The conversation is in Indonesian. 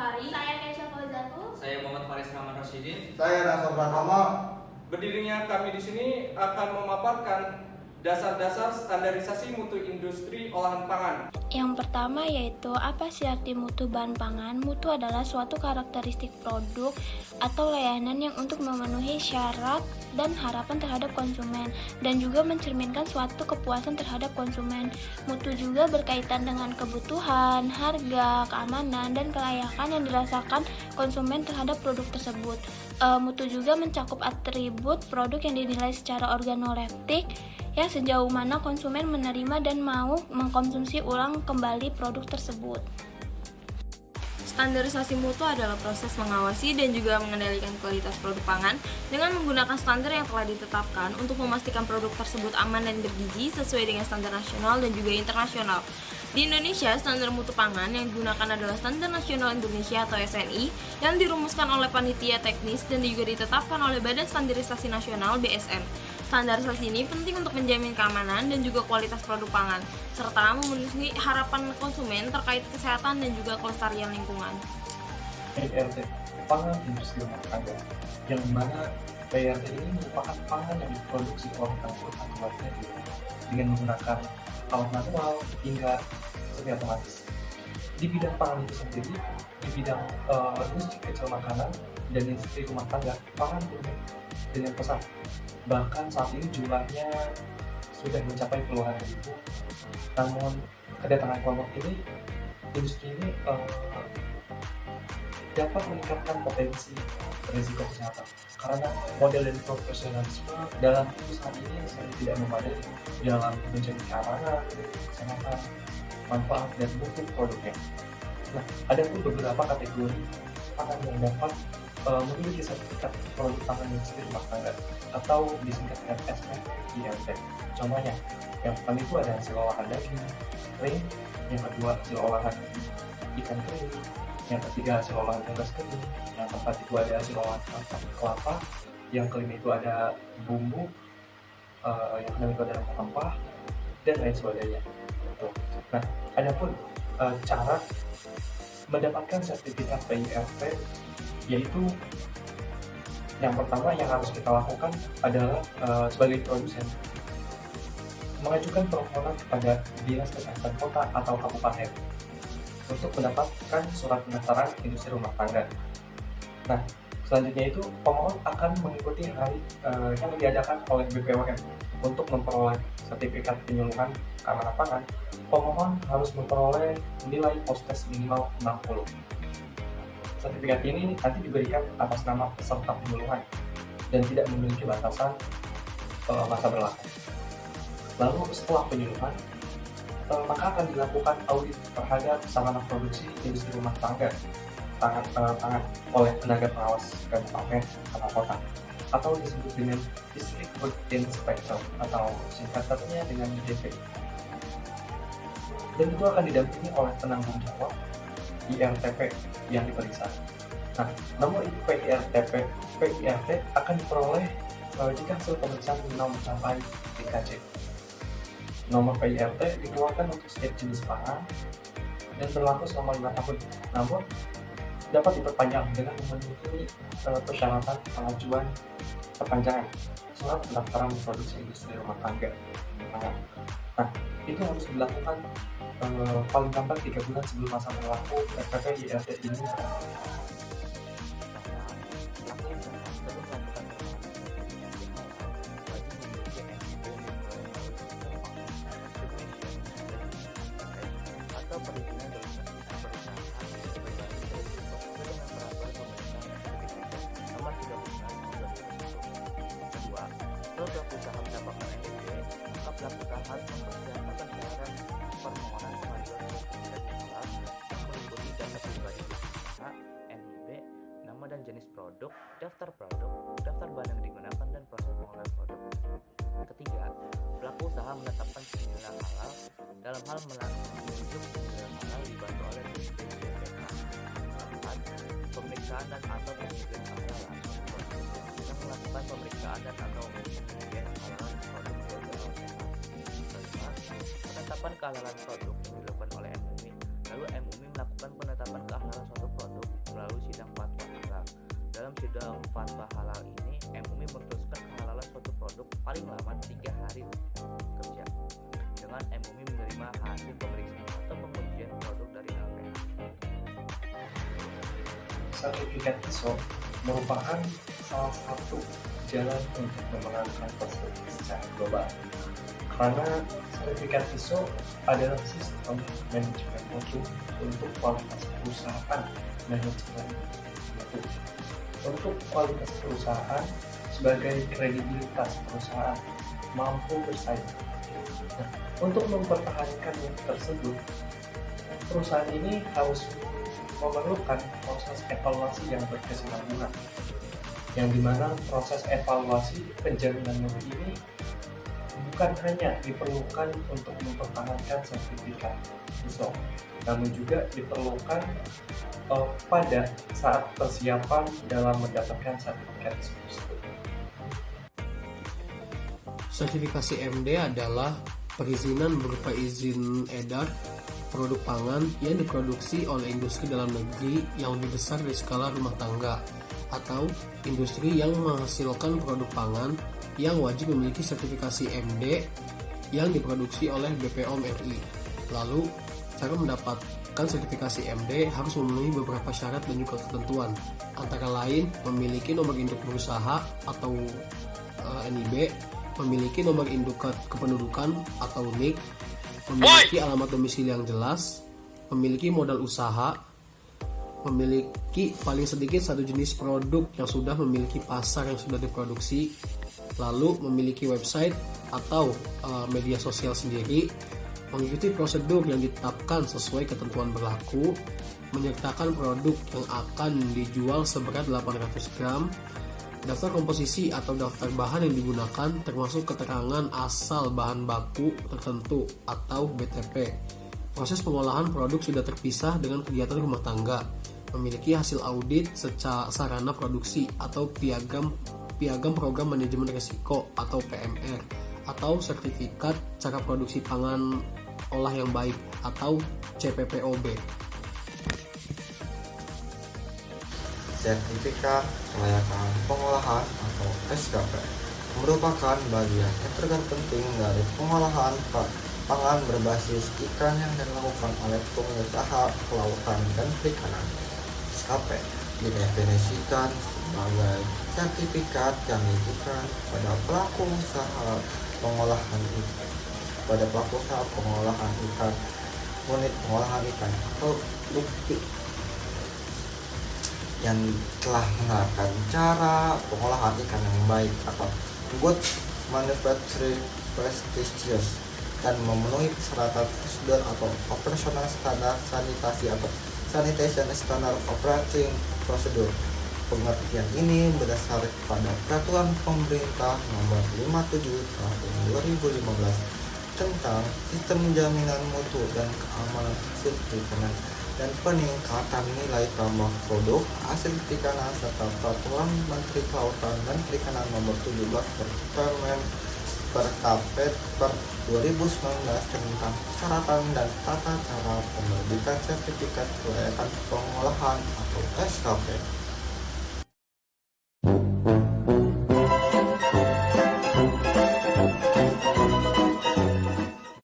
Lestari. Saya Keisha Fauzatu. Saya Muhammad Faris Rahman Rasyidin. Saya Nasr Pratama. Berdirinya kami di sini akan memaparkan dasar-dasar standarisasi mutu industri olahan pangan. Yang pertama yaitu apa sih arti mutu bahan pangan? Mutu adalah suatu karakteristik produk atau layanan yang untuk memenuhi syarat dan harapan terhadap konsumen dan juga mencerminkan suatu kepuasan terhadap konsumen. Mutu juga berkaitan dengan kebutuhan, harga, keamanan, dan kelayakan yang dirasakan konsumen terhadap produk tersebut. Mutu juga mencakup atribut produk yang dinilai secara organoleptik, ya sejauh mana konsumen menerima dan mau mengkonsumsi ulang kembali produk tersebut. Standarisasi mutu adalah proses mengawasi dan juga mengendalikan kualitas produk pangan dengan menggunakan standar yang telah ditetapkan untuk memastikan produk tersebut aman dan bergizi sesuai dengan standar nasional dan juga internasional. Di Indonesia, standar mutu pangan yang digunakan adalah Standar Nasional Indonesia atau SNI yang dirumuskan oleh panitia teknis dan juga ditetapkan oleh Badan Standarisasi Nasional (BSN). Standarisasi ini penting untuk menjamin keamanan dan juga kualitas produk pangan, serta memenuhi harapan konsumen terkait kesehatan dan juga kelestarian lingkungan. PRT, pangan industri rumah tangga, yang mana PRT ini merupakan pangan yang diproduksi oleh anggota keluarga dengan menggunakan alat manual hingga semi otomatis. Di bidang pangan itu sendiri, di bidang industri kecil makanan dan industri rumah tangga, pangan tumbuh dengan pesat. Bahkan saat ini jumlahnya sudah mencapai puluhan ribu. Namun kedatangan kelompok ini, industri ini dapat meningkatkan potensi risiko kesehatan karena model dan profesionalisme dalam perusahaan ini sering tidak memadai dalam menjaga keamanan, kesehatan, manfaat dan mutu produknya. Nah, ada pun beberapa kategori pangan yang dapat memiliki sertifikat produk pangan industri rumah tangga atau disingkatkan SPIMT. Contohnya, yang pertama itu ada hasil olahan daging kering, yang kedua hasil olahan ikan kering, yang ketiga hasil olahan unggas kering, yang keempat itu ada hasil olahan kelapa, yang kelima itu ada bumbu, yang keenam itu ada rempah-rempah dan lain sebagainya. Nah, ada pun cara mendapatkan sertifikat PIRT, yaitu yang pertama yang harus kita lakukan adalah sebagai produsen mengajukan permohonan kepada Dinas Kesehatan Kota atau Kabupaten untuk mendapatkan surat pendaftaran industri rumah tangga. Nah, selanjutnya itu pemohon akan mengikuti hari yang diadakan oleh BPOM untuk memperoleh sertifikat penyuluhan keamanan pangan. Pemohon harus memperoleh nilai post-test minimal 60. Sertifikat ini nanti diberikan atas nama peserta penyuluhan dan tidak memiliki batasan masa berlaku. Lalu setelah penyuluhan, maka akan dilakukan audit terhadap sarana produksi industri rumah tangga pangan oleh tenaga pengawas kabupaten atau kota, atau disebut dengan District Food Inspector atau singkatannya dengan DP. Dan itu akan didampingi oleh penanggung jawab IRTP yang diperiksa. Nah, nomor PIRT akan diperoleh jika hasil pemeriksaan minimal mencapai TKJ. Nomor PIRT dikeluarkan untuk setiap jenis pangan dan berlaku selama 5 tahun. Namun, dapat diperpanjang dengan memenuhi persyaratan pengajuan perpanjangan surat pendaftaran produksi industri rumah tangga. Nah, itu harus dilakukan paling lambat 3 bulan sebelum masa berlaku SPP IRT ini. Atau perizinan dari perusahaan dengan peraturan pemerintah nomor 36 kedua, program usaha mendapatkan NIB, maka pelaku usaha harus mempersiapkan syarat permohonan pengajuan sertifikat halal yang meliputi data pribadi usaha, NIB, nama dan jenis produk, daftar bahan yang digunakan dan proses pengolahan produk. Ketiga, pelaku usaha menetapkan penilaian halal dalam hal menunjuk penilaian halal dibantu oleh BPK. Keempat, pemeriksaan dan atau penelitian halal yang melakukan pemeriksaan dan atau penelitian halal produk dari kelima, penetapan kehalalan produk yang dilakukan oleh MUMI. Lalu MUMI melakukan penetapan kehalalan suatu produk produk paling lama 3 hari kerja, dengan MUMI menerima hasil pemeriksaan atau pengujian produk dari LPH. Sertifikat ISO merupakan salah satu jalan untuk memenangkan tersebut secara global. Karena sertifikat ISO adalah sistem manajemen mutu untuk kualitas perusahaan manajemen mutu. Untuk kualitas perusahaan sebagai kredibilitas perusahaan mampu bersaing. Nah, untuk mempertahankan mutu tersebut, perusahaan ini harus memerlukan proses evaluasi yang berkesinambungan, yang dimana proses evaluasi penjaminan mutu ini bukan hanya diperlukan untuk mempertahankan sertifikat ISO, namun juga diperlukan pada saat persiapan dalam mendapatkan sertifikat ISO tersebut. Sertifikasi MD adalah perizinan berupa izin edar produk pangan yang diproduksi oleh industri dalam negeri yang lebih besar dari skala rumah tangga, atau industri yang menghasilkan produk pangan yang wajib memiliki sertifikasi MD yang diproduksi oleh BPOM RI. Lalu, cara mendapatkan sertifikasi MD harus memenuhi beberapa syarat dan juga ketentuan, antara lain memiliki nomor induk berusaha atau NIB, memiliki nomor induk kependudukan atau NIK, memiliki alamat domisili yang jelas, memiliki modal usaha, memiliki paling sedikit satu jenis produk yang sudah memiliki pasar yang sudah diproduksi, lalu memiliki website atau media sosial sendiri, mengikuti prosedur yang ditetapkan sesuai ketentuan berlaku, menyertakan produk yang akan dijual seberat 800 gram, daftar komposisi atau daftar bahan yang digunakan termasuk keterangan asal bahan baku tertentu atau BTP. Proses pengolahan produk sudah terpisah dengan kegiatan rumah tangga, memiliki hasil audit secara sarana produksi atau piagam program manajemen risiko atau PMR, atau sertifikat cara produksi pangan olah yang baik atau CPPOB. Sertifikat kelayakan pengolahan atau SKP merupakan bagian yang terpenting dari pengolahan pangan berbasis ikan yang dilakukan oleh pengusaha kelautan dan perikanan. SKP didefinisikan sebagai sertifikat yang diberikan pada pelaku usaha pengolahan ikan, unit pengolahan ikan atau bukti yang telah menerapkan cara pengolahan ikan yang baik atau good manufacturing practices dan memenuhi persyaratan prosedur atau operasional standar sanitasi atau sanitation standard operating procedure. Pengertian ini berdasar pada peraturan pemerintah nomor 57 tahun 2015 tentang sistem jaminan mutu dan keamanan hasil perikanan dan peningkatan nilai tambah produk hasil perikanan serta peraturan Menteri Kelautan dan Perikanan nomor 17 per Kapet per 2019 tentang persyaratan dan tata cara penerbitan sertifikat kelayakan pengolahan atau SKP.